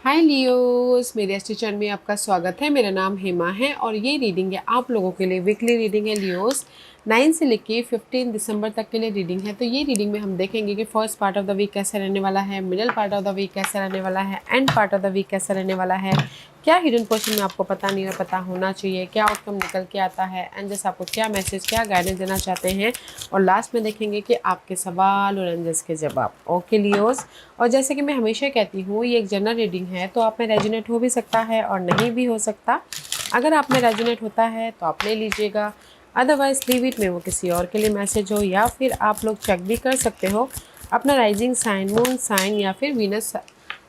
हाय Leos, मेरे astro channel में आपका स्वागत है। मेरा नाम हेमा है और ये रीडिंग है आप लोगों के लिए। वीकली रीडिंग है लियोस। 9 से लेके 15 दिसंबर तक के लिए रीडिंग है। तो ये रीडिंग में हम देखेंगे कि first part of the week कैसा रहने वाला है, middle part of the week कैसा रहने वाला है, end part of the week कैसा रहने वाला है, क्या हिडन पोर्शन में आपको पता नहीं और पता होना चाहिए, क्या आउटकम निकल के आता है, एंड जैसे आपको क्या मैसेज, क्या गाइडेंस देना चाहते हैं। और लास्ट में देखेंगे कि आपके सवाल और एंजल्स के जवाब। Okay Leos. और जैसे कि मैं हमेशा कहती हूँ, ये एक जनरल रीडिंग है, तो आप में रेजोनेट हो भी सकता है और नहीं भी हो सकता। अगर आप में रेजोनेट होता है तो आप ले लीजिएगा, अदरवाइज लीव इट में वो किसी और के लिए मैसेज हो, या फिर आप लोग चेक भी कर सकते हो अपना राइजिंग साइन, मून साइन, या फिर वीनस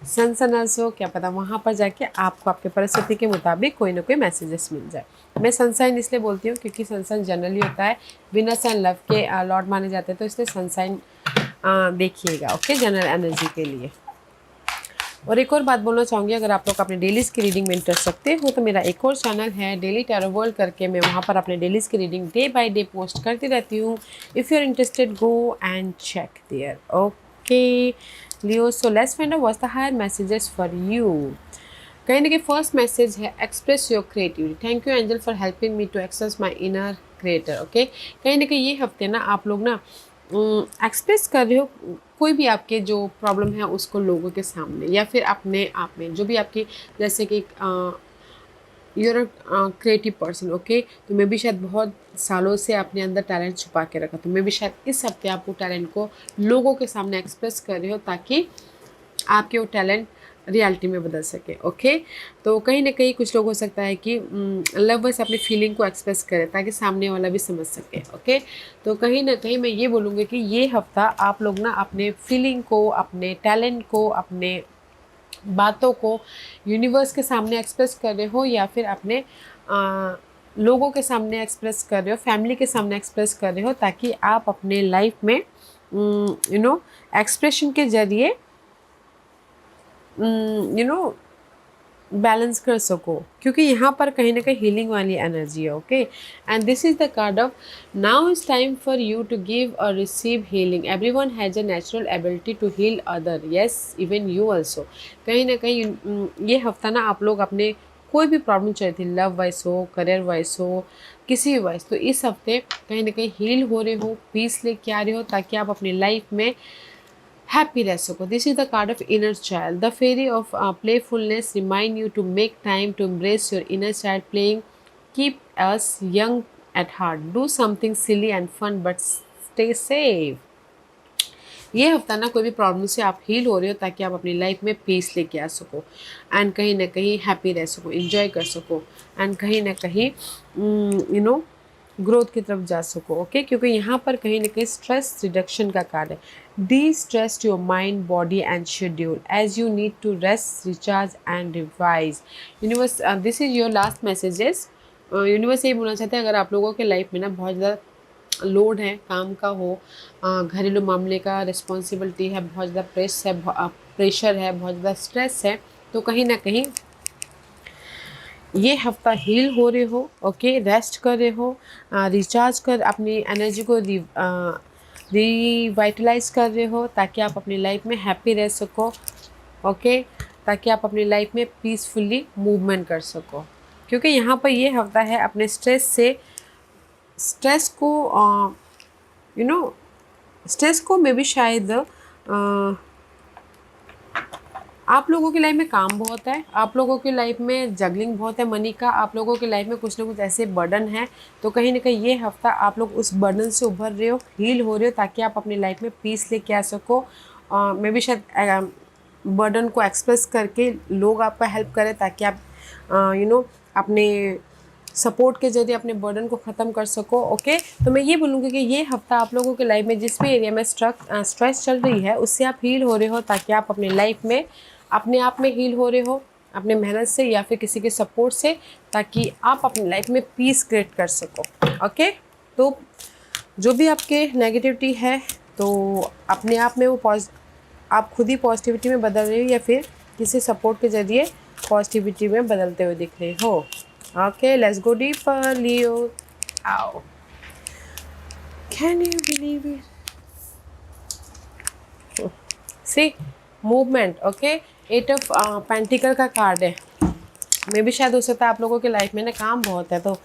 सन सनर्स हो, क्या पता वहाँ पर जाके आपको आपके परिस्थिति के मुताबिक कोई ना कोई मैसेजेस मिल जाए। मैं सनसाइन इसलिए बोलती हूँ क्योंकि सनसाइन जनरली होता है, विनस एंड लव के लॉर्ड माने जाते हैं, तो इसलिए सनसाइन देखिएगा। ओके, जनरल एनर्जी के लिए। और एक और बात बोलना चाहूँगी, अगर आप लोग अपने डेलीज़ की रीडिंग में इंटरेस्ट रखते हो तो मेरा एक और चैनल है डेली टैरो वर्ल्ड करके, मैं वहाँ पर अपने डेलीज़ की reading day by day post करती रहती हूँ। If you are interested go and check there. Okay Leo, so let's find out what's the higher messages for you. कहीं ना कहीं फर्स्ट मैसेज है, express your creativity. Thank you angel for helping me to access my inner creator. Okay, कहीं ना कहीं ये हफ्ते ना आप लोग ना एक्सप्रेस कर रहे हो कोई भी आपके जो प्रॉब्लम है उसको लोगों के सामने, या फिर अपने आप में जो भी आपकी, जैसे कि you're a creative person. Okay, तो मैं भी शायद बहुत सालों से अपने अंदर टैलेंट छुपा के रखा, तो मैं भी शायद इस हफ्ते आप वो टैलेंट को लोगों के सामने एक्सप्रेस कर रहे हो ताकि आपके वो टैलेंट रियलिटी में बदल सके। ओके, तो कहीं ना कहीं कुछ लोग हो सकता है कि लवर्स अपनी फीलिंग को एक्सप्रेस करें ताकि सामने वाला भी समझ सके। ओके, तो कहीं ना कहीं मैं ये बोलूँगी कि ये हफ्ता आप लोग ना अपने फीलिंग को, अपने टैलेंट को, अपने बातों को यूनिवर्स के सामने एक्सप्रेस कर रहे हो, या फिर अपने लोगों के सामने एक्सप्रेस कर रहे हो, फैमिली के सामने एक्सप्रेस कर रहे हो, ताकि आप अपने लाइफ में एक्सप्रेशन के जरिए बैलेंस कर सको, क्योंकि यहाँ पर कहीं ना कहीं हीलिंग वाली एनर्जी है। Okay, and this is the card of now is time for you to give or receive healing. Everyone has a natural ability to heal other, yes even you also. कहीं ना कहीं ये हफ्ता ना आप लोग अपने कोई भी प्रॉब्लम चल रही थी, लव वाइज हो, करियर वाइज हो, किसी भी वाइज, तो इस हफ्ते कहीं ना कहीं हील हो रहे हो, पीस लेके आ रहे हो, ताकि आप अपनी लाइफ में हैप्पी रह सको। This is the card of inner child. The fairy of playfulness remind you to make time to embrace your inner child playing keep us young at heart. Do something silly and fun but stay safe. ये हफ्ता ना कोई भी problem से आप heal हो रहे हो ताकि आप अपनी लाइफ में पीस लेके आ सको, एंड कहीं ना कहीं हैप्पी रह सको, इंजॉय कर सको, एंड कहीं ना कहीं ग्रोथ की तरफ जा सको। ओके, क्योंकि यहाँ पर कहीं ना कहीं स्ट्रेस रिडक्शन का कार्ड है। Destress your mind, body and schedule as you need to rest, recharge and revise. Universe, this is your last messages. Universe ये बोलना चाहते हैं, अगर आप लोगों के लाइफ में ना बहुत ज़्यादा लोड है, काम का हो, घरेलू मामले का रिस्पॉन्सिबिलिटी है, बहुत ज़्यादा प्रेशर है, बहुत ज़्यादा स्ट्रेस है, तो कहीं ना कहीं ये हफ्ता हील हो रहे हो। ओके, रेस्ट कर रहे हो, रिचार्ज कर अपनी एनर्जी को रिवाइटलाइज कर रहे हो, ताकि आप अपनी लाइफ में हैप्पी रह सको। ओके, ताकि आप अपनी लाइफ में पीसफुली मूवमेंट कर सको, क्योंकि यहाँ पर ये हफ्ता है अपने स्ट्रेस को स्ट्रेस को मे भी शायद आप लोगों की लाइफ में काम बहुत है, आप लोगों की लाइफ में जगलिंग बहुत है मनी का, आप लोगों की लाइफ में कुछ ना कुछ ऐसे बर्डन है, तो कहीं ना कहीं ये हफ्ता आप लोग उस बर्डन से उभर रहे हो, हील हो रहे हो, ताकि आप अपनी लाइफ में पीस लेके आ सको। मे भी शायद बर्डन को एक्सप्रेस करके लोग आपका हेल्प करें, ताकि आप अपने सपोर्ट के जरिए अपने बर्डन को ख़त्म कर सको। ओके, तो मैं ये बोलूँगी कि ये हफ्ता आप लोगों के लाइफ में जिस भी एरिया में स्ट्रेस चल रही है उससे आप हील हो रहे हो, ताकि आप अपनी लाइफ में अपने आप में हील हो रहे हो, अपने मेहनत से या फिर किसी के सपोर्ट से, ताकि आप अपनी लाइफ में पीस क्रिएट कर सको। ओके, तो जो भी आपके नेगेटिविटी है, तो अपने आप में वो आप खुद ही पॉजिटिविटी में बदल रहे हो, या फिर किसी सपोर्ट के जरिए पॉजिटिविटी में बदलते हुए दिख रहे हो। Okay, let's go deeper Leo. आओ, can you believe it? See, movement. Okay, 8 of pentacles का कार्ड है। मे भी शायद हो सकता है आप लोगों के लाइफ में ना काम बहुत है, तो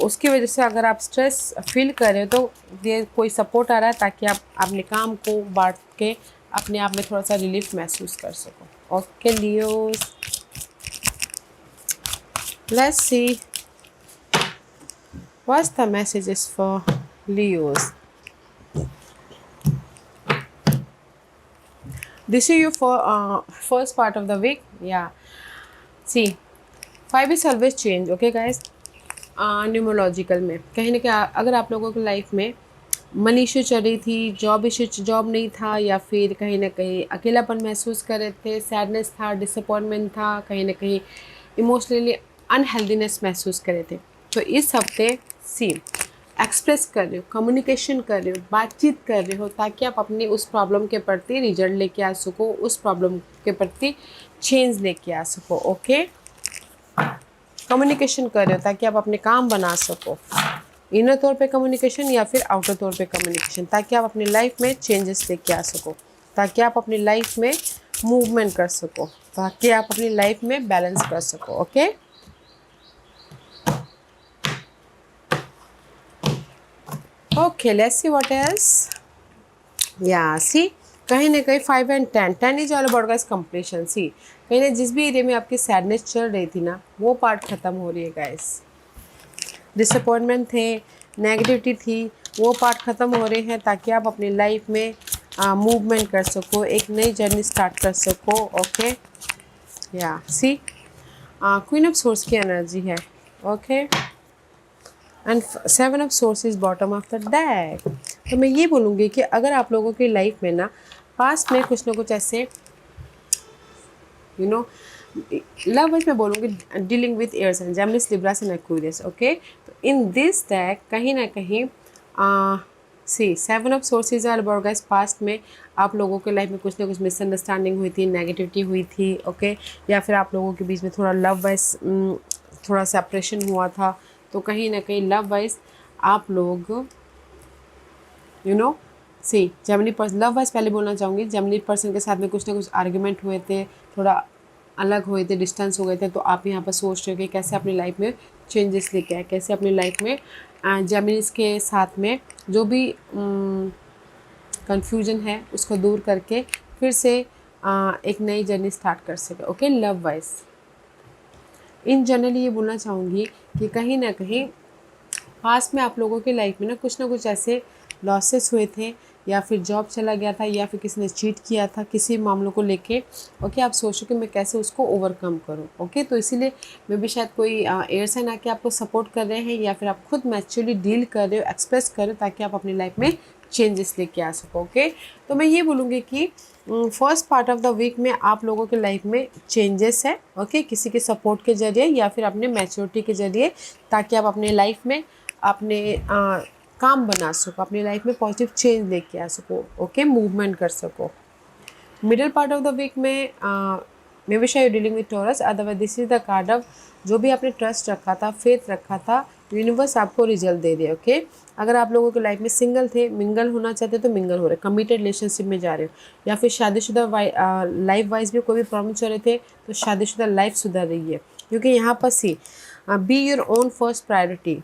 उसकी वजह से अगर आप स्ट्रेस फील कर रहे हो तो ये कोई सपोर्ट आ रहा है ताकि आप अपने काम को बांट के अपने आप में थोड़ा सा रिलीफ महसूस कर सको। Okay Leos, let's see what's the messages for Leos. This is your first part of the week. Yeah. See, 5 is always change. Okay, guys. न्यूमोलॉजिकल में कहीं ना कहीं अगर आप लोगों की लाइफ में मनी इशू चल रही थी, जॉब नहीं था, या फिर कहीं ना कहीं अकेलापन महसूस कर रहे थे, सैडनेस था, डिसअपॉइंटमेंट था, कहीं ना कहीं इमोशनली अनहेल्दीनेस महसूस कर रहे थे, तो इस हफ्ते सी एक्सप्रेस कर रहे हो, कम्युनिकेशन कर रहे हो, बातचीत कर रहे हो ताकि आप अपनी उस प्रॉब्लम के प्रति रिजल्ट लेके आ सको, उस प्रॉब्लम के प्रति चेंज लेके आ सको। ओके, कम्युनिकेशन कर रहे हो ताकि आप अपने काम बना सको, इनर तौर पे कम्युनिकेशन या फिर आउटर तौर पे कम्युनिकेशन, ताकि आप अपनी लाइफ में चेंजेस लेके आ सको, ताकि आप अपनी लाइफ में मूवमेंट कर सको, ताकि आप अपनी लाइफ में बैलेंस कर सको। Okay, okay let's see what else. या सी, कहीं ना कहीं 5 and 10 is all about guys completion. See, कहीं ना जिस भी एरिया में आपकी सैडनेस चल रही थी ना, वो पार्ट ख़त्म हो रही है गाइस। डिसअपॉइंटमेंट थे, नेगेटिविटी थी, वो पार्ट ख़त्म हो रहे हैं ताकि आप अपनी लाइफ में मूवमेंट कर सको, एक नई जर्नी स्टार्ट कर सको। ओके, या सी क्वीन ऑफ सोर्स की एनर्जी है। Okay, and 7 of sources bottom of the deck. तो मैं ये बोलूँगी कि अगर आप लोगों की लाइफ में ना पास्ट में कुछ ना कुछ ऐसे लव वाइज मैं बोलूँगी dealing with Aries and Gemini, Libra and Aquarius. Okay, तो इन दिस डेक कहीं ना कहीं see 7 of swords are about guys past में आप लोगों के लाइफ में कुछ ना कुछ मिसअंडरस्टैंडिंग हुई थी, नेगेटिविटी हुई थी। ओके, या फिर आप लोगों के बीच में थोड़ा लव वाइज थोड़ा सेपरेशन हुआ था, तो कहीं ना कहीं लव वाइज आप लोग सी जेमिनी पर्सन, लव वाइज पहले बोलना चाहूँगी, जेमिनी पर्सन के साथ में कुछ ना कुछ आर्ग्यूमेंट हुए थे, थोड़ा अलग हुए थे, डिस्टेंस हो गए थे, तो आप यहाँ पर सोच रहे हो कि कैसे अपनी लाइफ में चेंजेस लेके आए, कैसे अपनी लाइफ में जेमिनीज के साथ में जो भी कंफ्यूजन है उसको दूर करके फिर से एक नई जर्नी स्टार्ट कर सके। ओके, लव वाइज इन जनरली ये बोलना चाहूँगी कि कहीं ना कहीं पास में आप लोगों की लाइफ में ना कुछ ऐसे लॉसेस हुए थे, या फिर जॉब चला गया था, या फिर किसी ने चीट किया था किसी मामलों को लेके। ओके, आप सोचो कि मैं कैसे उसको ओवरकम करूं। ओके, तो इसीलिए मैं भी शायद कोई एयर साइन आके आपको सपोर्ट कर रहे हैं, या फिर आप खुद मैच्योरली डील कर रहे हो, एक्सप्रेस कर रहे हो ताकि आप अपनी लाइफ में चेंजेस लेके आ सको। ओके, तो मैं ये बोलूँगी कि first part of the week में आप लोगों के लाइफ में चेंजेस है। ओके, किसी के सपोर्ट के ज़रिए या फिर अपने मैच्योरिटी के ज़रिए, ताकि आप अपने लाइफ में अपने काम बना सको, अपनी लाइफ में पॉजिटिव चेंज लेके आ सको। ओके, मूवमेंट कर सको। Middle part of the week में मे बी शायद dealing with Taurus, otherwise this is the card of जो भी आपने ट्रस्ट रखा था, फेथ रखा था, यूनिवर्स आपको रिजल्ट दे रहे हैं। ओके, अगर आप लोगों के लाइफ में सिंगल थे, मिंगल होना चाहते तो मिंगल हो रहे, कमिटेड रिलेशनशिप में जा रहे हो, या फिर शादीशुदा लाइफ वाइज भी कोई भी प्रॉब्लम चल रहे थे तो शादीशुदा लाइफ सुधर रही है, क्योंकि यहाँ पर see be your own first priority.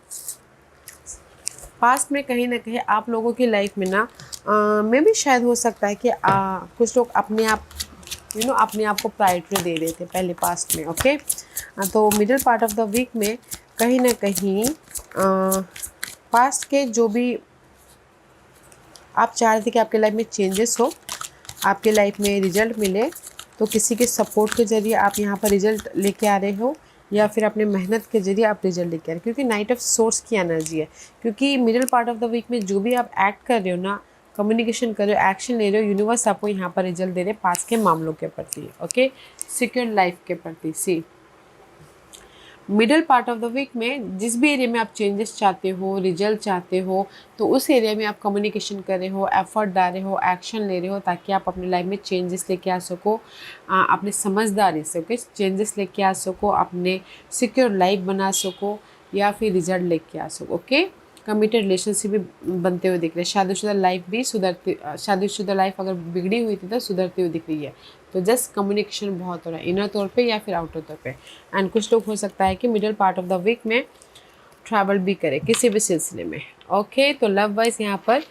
Past में कहीं ना कहीं आप लोगों की लाइफ में ना में भी शायद हो सकता है कि कुछ लोग अपने आप अपने आप को प्रायोरिटी दे रहे थे पहले पास्ट में। ओके, तो middle part of the week में कहीं ना कहीं पास्ट के जो भी आप चाह रहे थे कि आपके लाइफ में चेंजेस हो, आपके लाइफ में रिजल्ट मिले, तो किसी के सपोर्ट के ज़रिए आप यहाँ पर रिजल्ट लेके आ रहे हो, या फिर अपने मेहनत के जरिए आप रिजल्ट लेके आ रहे हो, क्योंकि नाइट ऑफ सोर्स की एनर्जी है। क्योंकि middle part of the week में जो भी आप एक्ट कर रहे हो ना, कम्युनिकेशन कर रहे हो, एक्शन ले रहे हो, यूनिवर्स आपको यहाँ पर रिजल्ट दे रहे हैं पास के मामलों के प्रति। ओके, सिक्योर लाइफ के प्रति। See middle part of the week में जिस भी एरिया में आप चेंजेस चाहते हो, रिजल्ट चाहते हो, तो उस एरिया में आप कम्युनिकेशन कर रहे हो, एफर्ट डाल रहे हो, एक्शन ले रहे हो, ताकि आप अपनी लाइफ में चेंजेस लेके आ सको, अपने समझदारी से। ओके, चेंजेस लेके आ सको, अपने सिक्योर लाइफ बना सको, या फिर रिजल्ट लेके आ सको। ओके, कमिटेड रिलेशनशिप भी बनते हुए दिख रहे हैं। शादीशुदा लाइफ भी शादीशुदा लाइफ अगर बिगड़ी हुई थी तो सुधरती हुई दिख रही है। तो जस्ट कम्युनिकेशन बहुत हो रहा है इनर तौर पे या फिर आउटर तौर पे। एंड कुछ लोग हो सकता है कि middle part of the week में ट्रैवल भी करे किसी भी सिलसिले में। ओके, तो लव वाइज यहाँ पर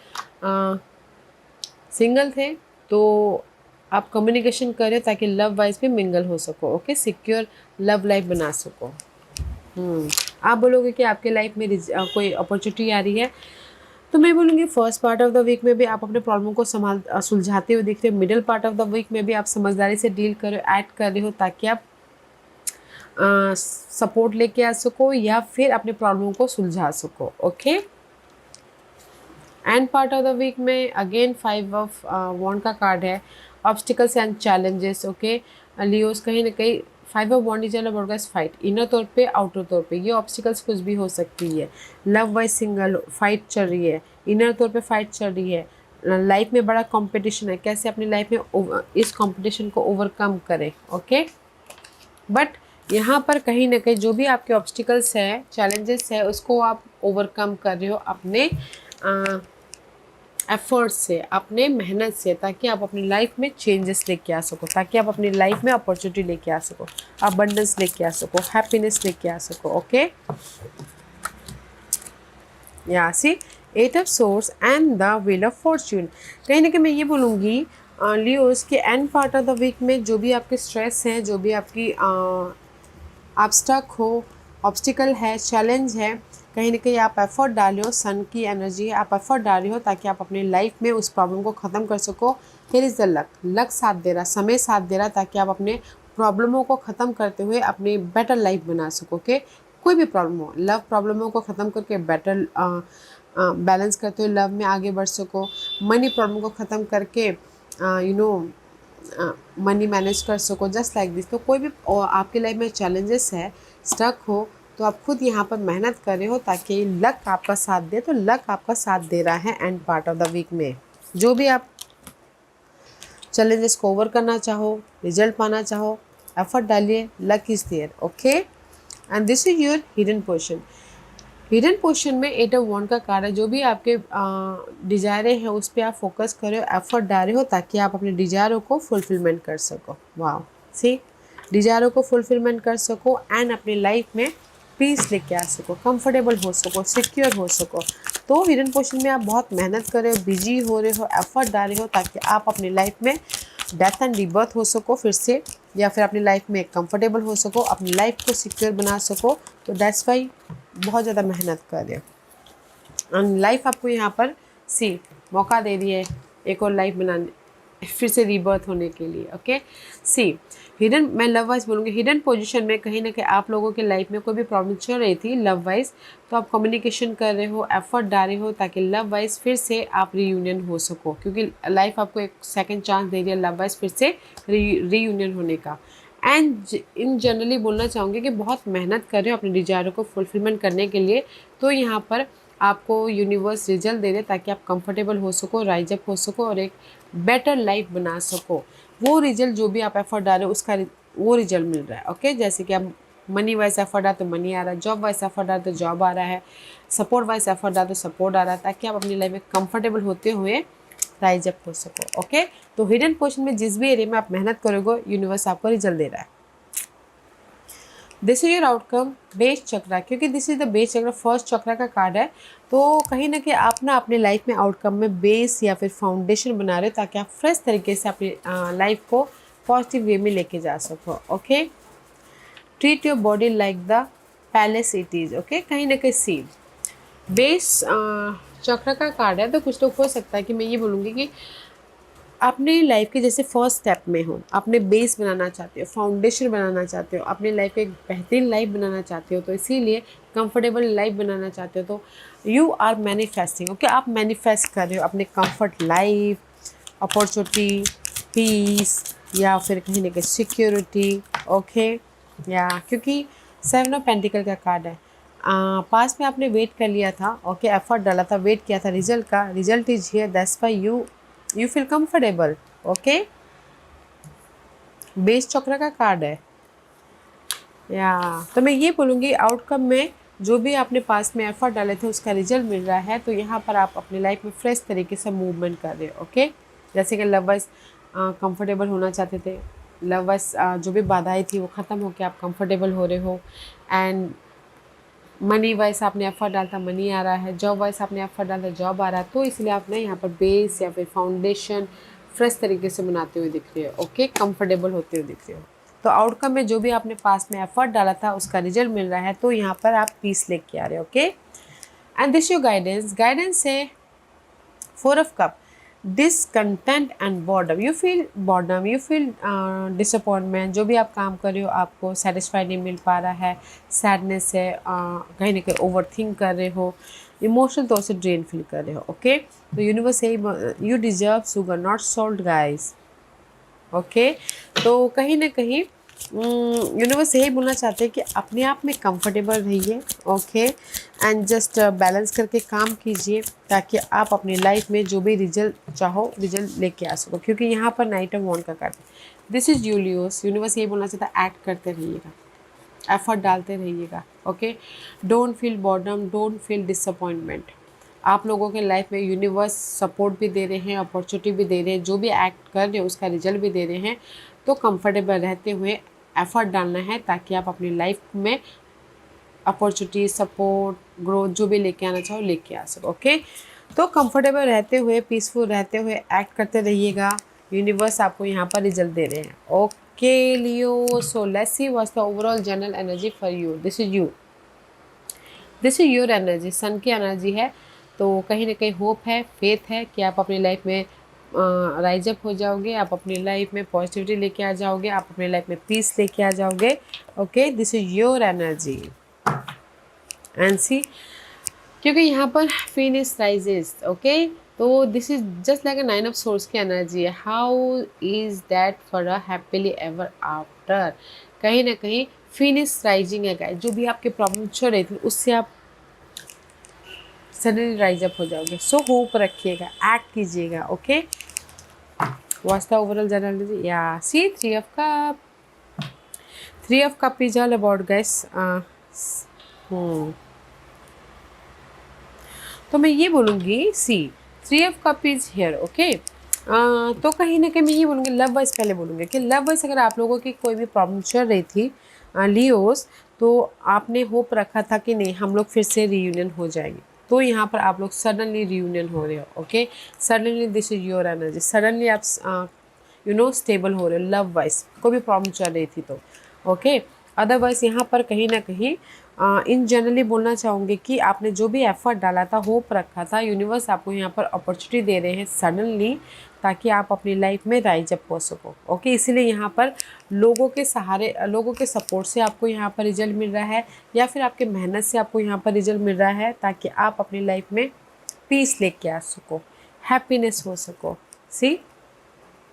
सिंगल थे तो आप कम्युनिकेशन करें ताकि लव वाइज भी मिंगल हो सको। ओके, सिक्योर लव लाइफ बना सको। आप बोलोगे कि आपके लाइफ में कोई अपॉर्चुनिटी आ रही है, तो मैं बोलूँगी first part of the week में भी आप अपने प्रॉब्लम को सुलझाते हुए दिख रहे हो। Middle part of the week में भी आप समझदारी से डील कर रहे हो, एक्ट कर रहे हो ताकि आप सपोर्ट लेके आ सको या फिर अपने प्रॉब्लम को सुलझा सको। Okay, end part of the week में अगेन 5 ऑफ वॉन्ड का कार्ड है, obstacles and challenges. Okay Leos, कहीं ना कहीं 5 of wand is all about fight, inner तौर पे आउटर तौर पे। ये ऑब्स्टिकल्स कुछ भी हो सकती है। लव वाइज सिंगल फाइट चल रही है, इनर तौर पे फाइट चल रही है। लाइफ में बड़ा कंपटीशन है, कैसे अपनी लाइफ में इस कंपटीशन को ओवरकम करें। ओके, बट यहाँ पर कहीं ना कहीं जो भी आपके ऑब्स्टिकल्स है, चैलेंजेस है, उसको आप ओवरकम कर रहे हो अपने एफर्ट से, अपने मेहनत से, ताकि आप अपनी लाइफ में चेंजेस लेके आ सको, ताकि आप अपनी लाइफ में अपॉर्चुनिटी लेके आ सको, अबंडेंस लेके आ सको, हैप्पीनेस लेके आ सको। ओके, यहाँ see 8 of swords and the wheel of fortune. कहीं ना कहीं मैं ये बोलूँगी लियोस के end part of the week में जो भी आपके स्ट्रेस हैं, जो भी आपकी आप स्टक हो, ऑब्स्टिकल है, चैलेंज है, कहीं ना कहीं आप एफर्ट डालो, सन की एनर्जी है, आप एफर्ट डाल रहे हो ताकि आप अपनी लाइफ में उस प्रॉब्लम को ख़त्म कर सको। Here is the luck, luck साथ दे रहा, समय साथ दे रहा, ताकि आप अपने प्रॉब्लमों को ख़त्म करते हुए अपनी बेटर लाइफ बना सको। के कोई भी प्रॉब्लम हो, लव प्रॉब्लमों को ख़त्म करके बेटर बैलेंस करते हुए लव में आगे बढ़ सको। मनी प्रॉब्लम को ख़त्म करके मनी मैनेज कर सको, जस्ट लाइक दिस। तो कोई भी आपकी लाइफ में चैलेंजेस है, स्टक हो, तो आप खुद यहाँ पर मेहनत कर रहे हो ताकि लक आपका साथ दे। तो लक आपका साथ दे रहा है end part of the week में। जो भी आप चैलेंजेस को ओवर करना चाहो, रिजल्ट पाना चाहो, एफर्ट डालिए, luck is there. Okay, and this is your hidden portion. Hidden portion में 8 ऑफ वॉन्ड का कार्ड है। जो भी आपके डिज़ायरें हैं उस पर आप फोकस कर रहे हो, एफर्ट डाल रहे हो ताकि आप अपने डिज़ायरों को फुलफिलमेंट कर सको। वाह, सी, डिज़ायरों को फुलफिलमेंट कर सको एंड अपनी लाइफ में पीस लेके आ सको, कंफर्टेबल हो सको, सिक्योर हो सको। तो हिडन पोर्शन में आप बहुत मेहनत कर रहे हो, बिजी हो रहे हो, एफर्ट डाल रहे हो ताकि आप अपनी लाइफ में डेथ एंड रीबर्थ हो सको फिर से, या फिर अपनी लाइफ में कंफर्टेबल हो सको, अपनी लाइफ को सिक्योर बना सको। तो दैट्स वाई बहुत ज़्यादा मेहनत कर रहे हो। एंड लाइफ आपको यहाँ पर सी मौका दे रही है एक और लाइफ बनाने, फिर से रीबर्थ होने के लिए। ओके, सी हिडन, मैं लव वाइज बोलूँगी, हिडन पोजीशन में कहीं ना कहीं आप लोगों के लाइफ में कोई भी प्रॉब्लम चल रही थी लव वाइज, तो आप कम्युनिकेशन कर रहे हो, एफर्ट डाल रहे हो ताकि लव वाइज फिर से आप रीयूनियन हो सको, क्योंकि लाइफ आपको एक सेकंड चांस दे रही है लव वाइज फिर से रीयूनियन होने का। एंड इन जनरली बोलना चाहूँगी कि बहुत मेहनत कर रहे हो अपने डिजायरों को फुलफिलमेंट करने के लिए। तो यहाँ पर आपको यूनिवर्स रिजल्ट दे रहे ताकि आप कंफर्टेबल हो सको, राइज अप हो सको और एक बेटर लाइफ बना सको। वो रिजल्ट जो भी आप एफर्ट डाल रहे हो उसका वो रिजल्ट मिल रहा है। ओके, जैसे कि आप मनी वाइज एफर्ट डाल तो मनी आ रहा है, जॉब वाइज एफर्ट डाल तो जॉब आ रहा है, सपोर्ट वाइज एफर्ट डाल तो सपोर्ट आ रहा है, ताकि आप अपनी लाइफ में कंफर्टेबल होते हुए राइज अप हो सको। ओके, तो हिडन पोर्शन में जिस भी एरिया में आप मेहनत करोगे यूनिवर्स आपको रिजल्ट दे रहा है। This is your outcome base chakra, क्योंकि this is the base chakra, first chakra का कार्ड है। तो कहीं ना कहीं आप ना अपने लाइफ में आउटकम में बेस या फिर फाउंडेशन बना रहे हो ताकि आप फ्रेश तरीके से अपनी लाइफ को पॉजिटिव वे में लेके जा सको। Okay, treat your body like the palace it is. Okay, कहीं ना कहीं सी बेस चक्र का कार्ड है। तो कुछ लोग हो सकता है कि मैं ये बोलूँगी कि अपनी लाइफ के जैसे फर्स्ट स्टेप में हो, अपने बेस बनाना चाहते हो, फाउंडेशन बनाना चाहते हो, अपनी लाइफ को एक बेहतरीन लाइफ बनाना चाहते हो, तो इसीलिए कंफर्टेबल लाइफ बनाना चाहते हो, तो यू आर मैनिफेस्टिंग। ओके, आप मैनिफेस्ट कर रहे हो अपने कंफर्ट लाइफ, अपॉर्चुनिटी, पीस, या फिर कहीं ना कहीं सिक्योरिटी। ओके, या क्योंकि 7 ऑफ पेंटिकल का कार्ड है। पास में आपने वेट कर लिया था, ओके, एफर्ट डाला था, वेट किया था रिजल्ट का, result is here, that's why you feel comfortable. Okay, base चक्र का कार्ड है। या तो मैं ये बोलूँगी आउटकम में जो भी आपने पास में एफर्ट डाले थे उसका रिजल्ट मिल रहा है, तो यहाँ पर आप अपनी लाइफ में फ्रेश तरीके से मूवमेंट कर रहे हो। ओके, जैसे कि लव वाइज कंफर्टेबल होना चाहते थे, लव वाइज जो भी बाधाएं थी वो ख़त्म होकर आप कंफर्टेबल हो रहे हो। एंड मनी वाइज आपने एफर्ट डाला था, मनी आ रहा है। जॉब वाइज आपने एफर्ट डाला था, जॉब आ रहा है। तो इसलिए आपने यहाँ पर बेस या फिर फाउंडेशन फ्रेश तरीके से बनाते हुए दिख रहे हो। ओके, कंफर्टेबल होते हुए दिख रहे हो। तो आउटकम में जो भी आपने पास में एफर्ट डाला था उसका रिजल्ट मिल रहा है, तो यहाँ पर आप पीस लेके आ रहे हो। Okay, and this your guidance है 4 of Cups, discontent and boredom. You feel boredom, you feel disappointment. जो भी आप काम कर रहे हो आपको सेटिस्फाई नहीं मिल पा रहा है, सैडनेस है, कहीं ना कहीं ओवर थिंक कर रहे हो, इमोशनल तौर से ड्रेन फील कर रहे हो। ओके, तो universe you deserve sugar not salt guys. Okay, तो कहीं ना कहीं यूनिवर्स यही बोलना चाहते हैं कि अपने आप में कंफर्टेबल रहिए। ओके, एंड जस्ट बैलेंस करके काम कीजिए ताकि आप अपनी लाइफ में जो भी रिजल्ट चाहो रिजल्ट लेके आ सको, क्योंकि यहाँ पर नाइट ऑफ वॉन्ड का कार्ड है। This is यूलियोस। यूनिवर्स यही बोलना चाहता है एक्ट करते रहिएगा, एफर्ट डालते रहिएगा। Okay, don't feel boredom, don't feel disappointment. आप लोगों के लाइफ में यूनिवर्स सपोर्ट भी दे रहे हैं, अपॉर्चुनिटी भी दे रहे हैं, जो भी एक्ट कर रहे हैं उसका रिजल्ट भी दे रहे हैं। तो कंफर्टेबल रहते हुए एफर्ट डालना है ताकि आप अपनी लाइफ में अपॉर्चुनिटी, सपोर्ट, ग्रोथ जो भी लेके आना चाहो लेके आ सको। ओके, तो कंफर्टेबल रहते हुए, पीसफुल रहते हुए एक्ट करते रहिएगा। यूनिवर्स आपको यहाँ पर रिजल्ट दे रहे हैं। Okay Leo, so let's see what's the overall general energy for you. This is you, this is your energy, sun की एनर्जी है। तो कहीं ना कहीं होप है, फेथ है कि आप अपनी लाइफ में राइज अप हो जाओगे, आप अपनी लाइफ में पॉजिटिविटी लेके आ जाओगे, आप अपनी लाइफ में पीस लेके आ जाओगे। Okay, this is your energy and see, क्योंकि यहाँ पर फिनिश राइजेस। ओके, तो this is just like a 9 of Swords की एनर्जी है। How is that for a happily ever after. कहीं ना कहीं फिनिश राइजिंग है गाइस, जो भी आपके प्रॉब्लम चल रही थी उससे आप सडनली राइज अप हो जाओगे। सो होप रखिएगा, एक्ट कीजिएगा। Okay, what's the overall general या सी 3 of Cups। 3 of Cups is all about guys. तो मैं ये बोलूँगी सी 3 of Cups is here. Okay, तो कहीं ना कहीं मैं ये बोलूँगी, लव वाइज पहले बोलूँगी कि लव वाइज अगर आप लोगों की कोई भी प्रॉब्लम चल रही थी लियोस, तो आपने होप रखा था कि नहीं हम लोग फिर से रीयूनियन हो जाएंगे, तो यहाँ पर आप लोग सडनली रीयूनियन हो रहे हो। Okay, suddenly this is your energy, suddenly आप स्टेबल हो रहे हो लव वाइज, कोई भी प्रॉब्लम चल रही थी तो। ओके, अदरवाइज यहाँ पर कहीं ना कहीं इन जनरली बोलना चाहूँगी कि आपने जो भी एफर्ट डाला था, होप रखा था, यूनिवर्स आपको यहाँ पर अपॉर्चुनिटी दे रहे हैं सडनली ताकि आप अपनी लाइफ में राइज अप हो सको। ओके, इसीलिए यहाँ पर लोगों के सहारे, लोगों के सपोर्ट से आपको यहाँ पर रिजल्ट मिल रहा है, या फिर आपके मेहनत से आपको यहाँ पर रिजल्ट मिल रहा है ताकि आप अपनी लाइफ में पीस लेके आ सको, हैप्पीनेस हो सको। सी,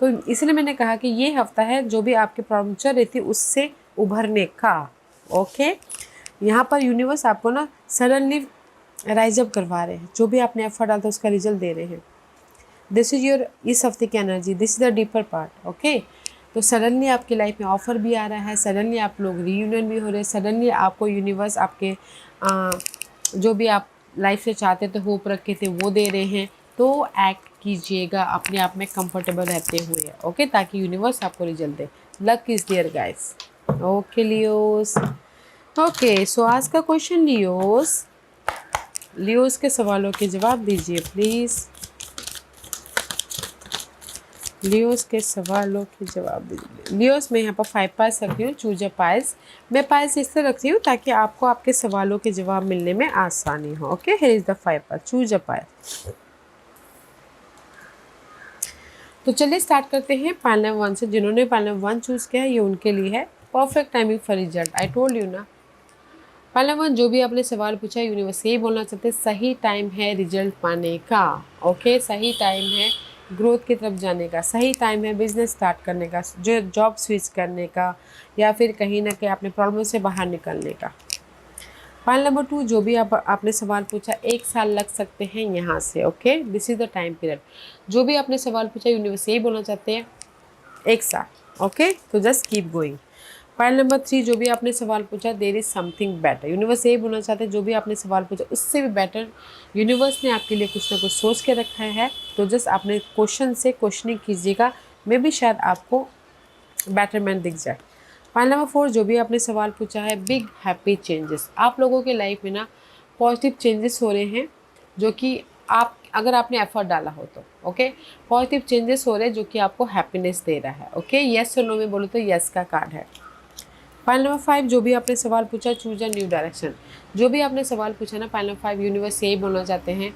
तो इसलिए मैंने कहा कि ये हफ्ता है जो भी आपकी प्रॉब्लम चल रही थी उससे उभरने का। ओके, यहाँ पर यूनिवर्स आपको ना सडनली राइज अप करवा रहे हैं, जो भी आपने एफर्ट डाला था उसका रिजल्ट दे रहे हैं। दिस इज योर इस हफ्ते की energy, this is the deeper part. Okay, तो सडनली आपकी लाइफ में ऑफर भी आ रहा है, सडनली आप लोग रीयूनियन भी हो रहे हैं, सडनली आपको यूनिवर्स आपके जो भी आप लाइफ से चाहते थे, होप रखे थे, वो दे रहे हैं। तो एक्ट कीजिएगा अपने आप में कंफर्टेबल रहते हुए। ओके, ताकि यूनिवर्स आपको रिजल्ट दे। Luck is there guys. Okay Leos, okay so आज का क्वेश्चन लियोस, लियोस के सवालों के जवाब दीजिए प्लीज़। लियोस के सवालों के जवाब दीजिए। लियोस मैं यहाँ पर 5 पाइल्स रख रही हूँ, चूज अ पाइल्स। मैं पाइल्स इससे रख रही हूँ ताकि आपको आपके सवालों के जवाब मिलने में आसानी हो। Okay, here is the 5 piles, choose a pile. तो चलिए स्टार्ट करते हैं पाइल नंबर 1 से। जिन्होंने पाइल नंबर 1 चूज़ किया है ये उनके लिए है perfect timing for result. I told you ना। पाइल नंबर 1, जो भी आपने सवाल पूछा है यूनिवर्स यही बोलना चाहते हैं सही टाइम है रिजल्ट पाने का। ओके, सही टाइम है ग्रोथ की तरफ जाने का, सही टाइम है बिजनेस स्टार्ट करने का, जो जॉब स्विच करने का, या फिर कहीं ना कहीं अपने प्रॉब्लम से बाहर निकलने का। पाइल नंबर 2, जो भी आपने सवाल पूछा 1 साल लग सकते हैं यहाँ से। Okay, this is the time period. जो भी आपने सवाल पूछा यूनिवर्स यही बोलना चाहते हैं 1 साल। ओके, तो just keep going. Point number 3, जो भी आपने सवाल पूछा, there is something better. Universe यही बोलना चाहते हैं, जो भी आपने सवाल पूछा उससे भी बेटर यूनिवर्स ने आपके लिए कुछ ना कुछ सोच के रखा है। तो जस्ट आपने क्वेश्चन से क्वेश्चनिंग कीजिएगा, मे भी शायद आपको बेटरमेंट दिख जाए। पॉइंट नंबर 4, जो भी आपने सवाल पूछा है, बिग हैप्पी चेंजेस। आप लोगों के लाइफ में ना पॉजिटिव चेंजेस हो रहे हैं, जो कि आप अगर आपने एफर्ट डाला हो तो ओके, पॉजिटिव चेंजेस हो रहे हैं जो कि आपको हैप्पीनेस दे रहा है। ओके, येस और नो में बोलो तो येस का कार्ड है। पॉइंट नंबर 5, जो भी आपने सवाल पूछा, चूज अ न्यू डायरेक्शन। जो भी आपने सवाल पूछा ना, पॉइंट नंबर 5 यूनिवर्स यही बोलना चाहते हैं,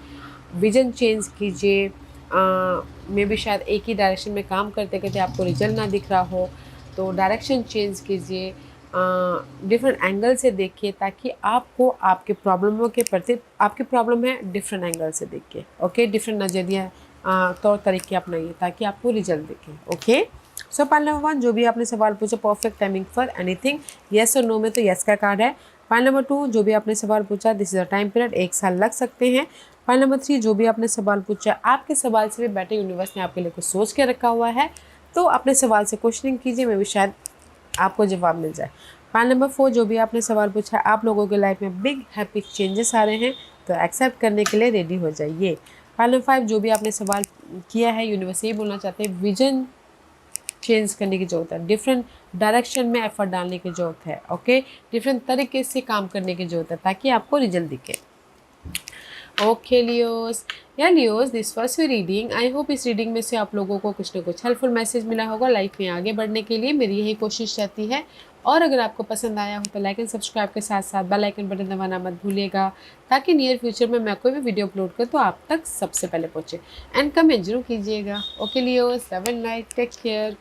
विजन चेंज कीजिए। मे बी शायद एक ही डायरेक्शन में काम करते करते आपको रिजल्ट ना दिख रहा हो, तो डायरेक्शन चेंज कीजिए, डिफरेंट एंगल से देखिए, ताकि आपको आपके प्रॉब्लमों के प्रति, आपकी प्रॉब्लम है डिफरेंट एंगल से देखिए। ओके, डिफरेंट नज़रिया तौर तरीके अपनाइए ताकि आपको रिजल्ट दिखे। ओके, सो पॉइंट नंबर 1, जो भी आपने सवाल पूछा, perfect timing for anything. Yes और नो में तो येस का कार्ड है। पॉइंट नंबर 2, जो भी आपने सवाल पूछा, this is a time period, 1 साल लग सकते हैं। पॉइंट नंबर 3, जो भी आपने सवाल पूछा, आपके सवाल से भी बेटर यूनिवर्स ने आपके लिए कुछ सोच के रखा हुआ है, तो अपने सवाल से क्वेश्चनिंग कीजिए, मैं भी शायद आपको जवाब मिल जाए। पॉइंट नंबर 4, जो भी आपने सवाल पूछा, आप लोगों के लाइफ में बिग हैप्पी चेंजेस आ रहे हैं, तो एक्सेप्ट करने के लिए रेडी हो जाइए। पॉइंट नंबर 5, जो भी आपने सवाल किया है, यूनिवर्स यही बोलना चाहते हैं, विजन चेंज करने की ज़रूरत है, डिफरेंट डायरेक्शन में एफर्ट डालने की ज़रूरत है। ओके, डिफरेंट तरीके से काम करने की ज़रूरत है ताकि आपको रिजल्ट दिखे। ओके लियोस, या Leos, this was your reading. I hope इस रीडिंग में से आप लोगों को कुछ ना कुछ हेल्पफुल मैसेज मिला होगा लाइफ में आगे बढ़ने के लिए। मेरी यही कोशिश रहती है। और अगर आपको पसंद आया हो तो लाइक एंड सब्सक्राइब के साथ साथ बेल आइकन बटन दबाना मत भूलिएगा, ताकि नियर फ्यूचर में मैं कोई भी वीडियो अपलोड करूँ तो आप तक सबसे पहले पहुँचे। एंड कमेंट जरूर कीजिएगा। Okay Leos, have a nice, take care.